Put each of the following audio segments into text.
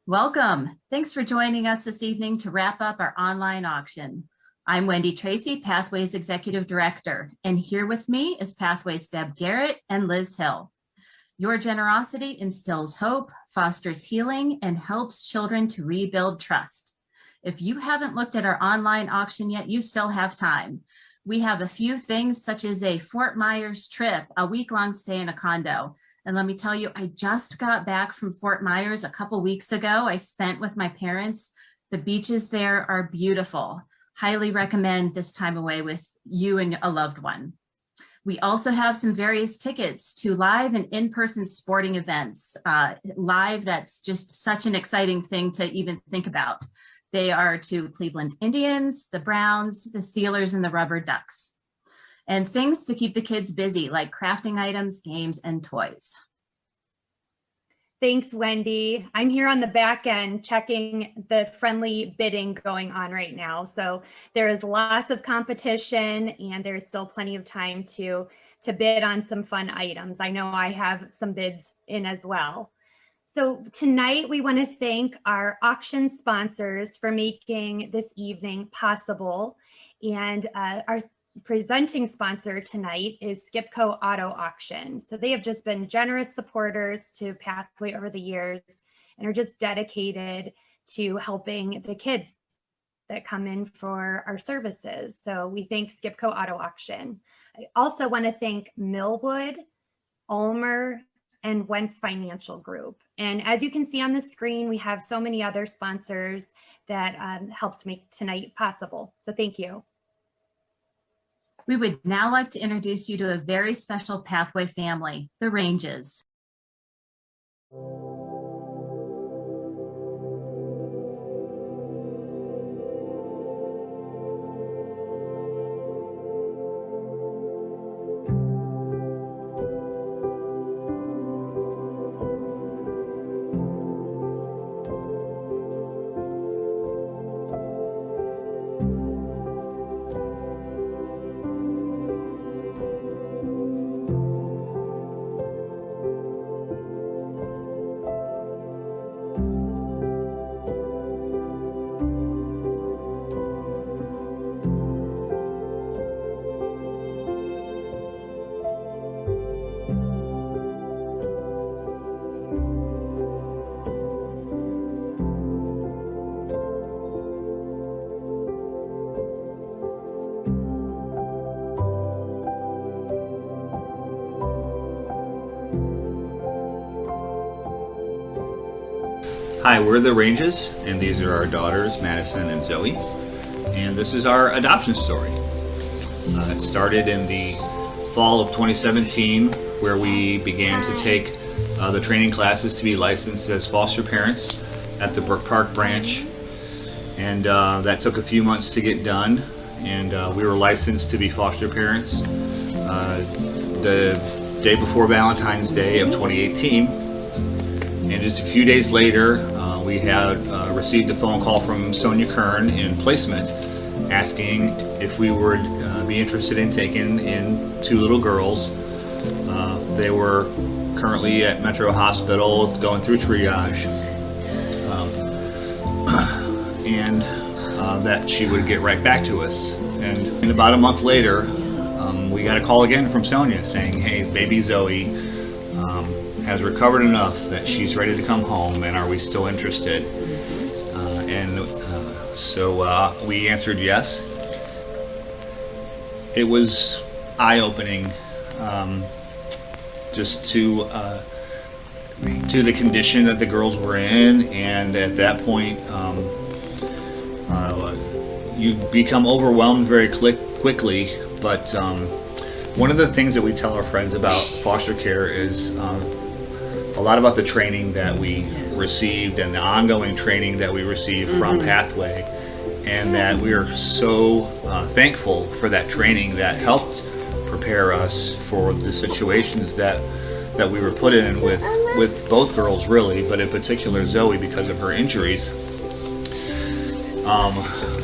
Welcome. Thanks for joining us this evening to wrap up our online auction. I'm Wendy Tracy, Pathways Executive Director, and here with me is Pathways Deb Garrett and Liz Hill. Your generosity instills hope, fosters healing, and helps children to rebuild trust. If you haven't looked at our online auction yet, you still have time. We have a few things such as a Fort Myers trip, a week-long stay in a condo. And let me tell you, I just got back from Fort Myers a couple weeks ago. I spent with my parents. The beaches there are beautiful. Highly recommend this time away with you and a loved one. We also have some various tickets to live and in-person sporting events. Live, that's just such an exciting thing to even think about. They are to Cleveland Indians, the Browns, the Steelers, and the Rubber Ducks. And things to keep the kids busy, like crafting items, games, and toys. Thanks, Wendy. I'm here on the back end checking the friendly bidding going on right now. So there is lots of competition and there's still plenty of time to bid on some fun items. I know I have some bids in as well. So tonight we want to thank our auction sponsors for making this evening possible. And our presenting sponsor tonight is Skipco Auto Auction. So they have just been generous supporters to Pathway over the years and are just dedicated to helping the kids that come in for our services. So we thank Skipco Auto Auction. I also want to thank Millwood, Ulmer, and Wentz Financial Group. And as you can see on the screen, we have so many other sponsors that helped make tonight possible. So thank you. We would now like to introduce you to a very special Pathway family, the Ranges. Hi, we're the Ranges, and these are our daughters, Madison and Zoe, and this is our adoption story. It started in the fall of 2017, where we began to take the training classes to be licensed as foster parents at the Brook Park branch, and that took a few months to get done, and we were licensed to be foster parents the day before Valentine's Day of 2018. And just a few days later, we had received a phone call from Sonia Kern in placement asking if we would be interested in taking in two little girls. They were currently at Metro Hospital going through triage, and that she would get right back to us. And about a month later, we got a call again from Sonia saying, hey, baby Zoe has recovered enough that she's ready to come home, and are we still interested? So we answered yes. It was eye-opening, just to the condition that the girls were in, and at that point you become overwhelmed very quickly. But one of the things that we tell our friends about foster care is a lot about the training that we received and the ongoing training that we received from Pathway, and that we are so thankful for that training that helped prepare us for the situations that we were put in with both girls, really, but in particular Zoe because of her injuries.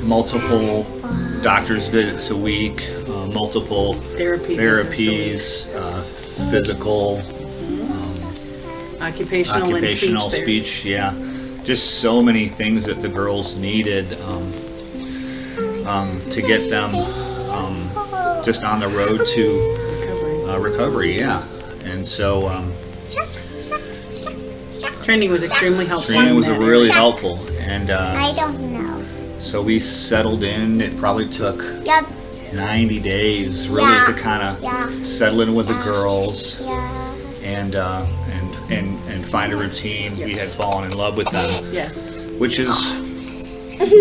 Multiple doctors' visits a week, multiple therapies, physical, occupational and speech, yeah, just so many things that the girls needed to get them just on the road to recovery. Yeah, and so Training was extremely helpful. training was in that really area. helpful, and I don't know. so we settled in. It probably took Yep. 90 days really Yeah. to kind of Yeah. settle in with the girls Yeah. and find a routine. We had fallen in love with them, Yes. which is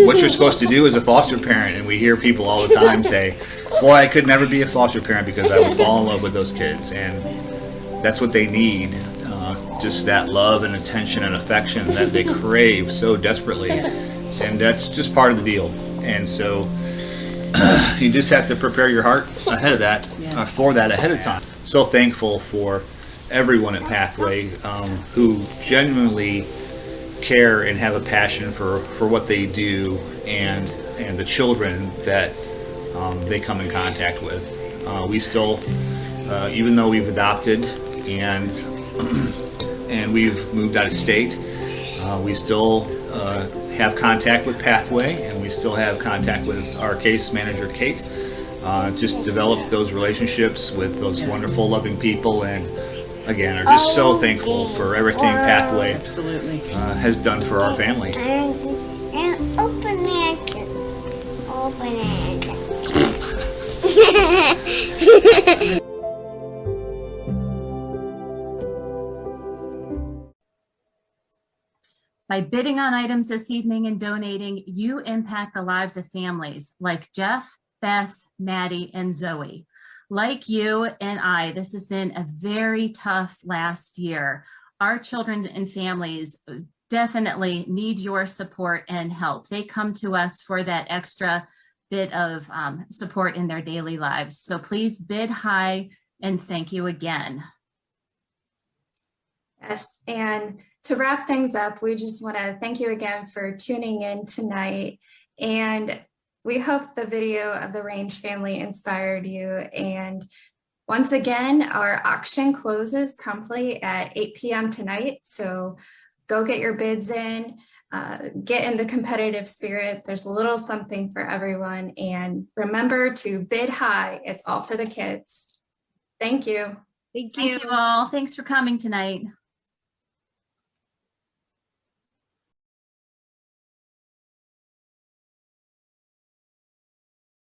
what you're supposed to do as a foster parent. And we hear people all the time say, "Boy, I could never be a foster parent because I would fall in love with those kids," and that's what they need. Just that love and attention and affection that they crave so desperately. And that's just part of the deal. And so you just have to prepare your heart ahead of that, Yes. for that ahead of time. So thankful for everyone at Pathway who genuinely care and have a passion for what they do and the children that they come in contact with. We still, even though we've adopted and we've moved out of state, we still have contact with Pathway, and we still have contact with our case manager, Kate. Just develop those relationships with those wonderful, loving people, and again, are just so thankful for everything Pathway Absolutely. has done for our family. And open it. Open it. By bidding on items this evening and donating, you impact the lives of families like Jeff, Beth, Maddie, and Zoe. Like you and I, this has been a very tough last year. Our children and families definitely need your support and help. They come to us for that extra bit of support in their daily lives. So please bid high, and thank you again. Yes, and to wrap things up, we just want to thank you again for tuning in tonight. And we hope the video of the Range family inspired you. And once again, our auction closes promptly at 8 p.m. tonight. So go get your bids in, get in the competitive spirit. There's a little something for everyone. And remember to bid high. It's all for the kids. Thank you. Thank you. Thank you all. Thanks for coming tonight.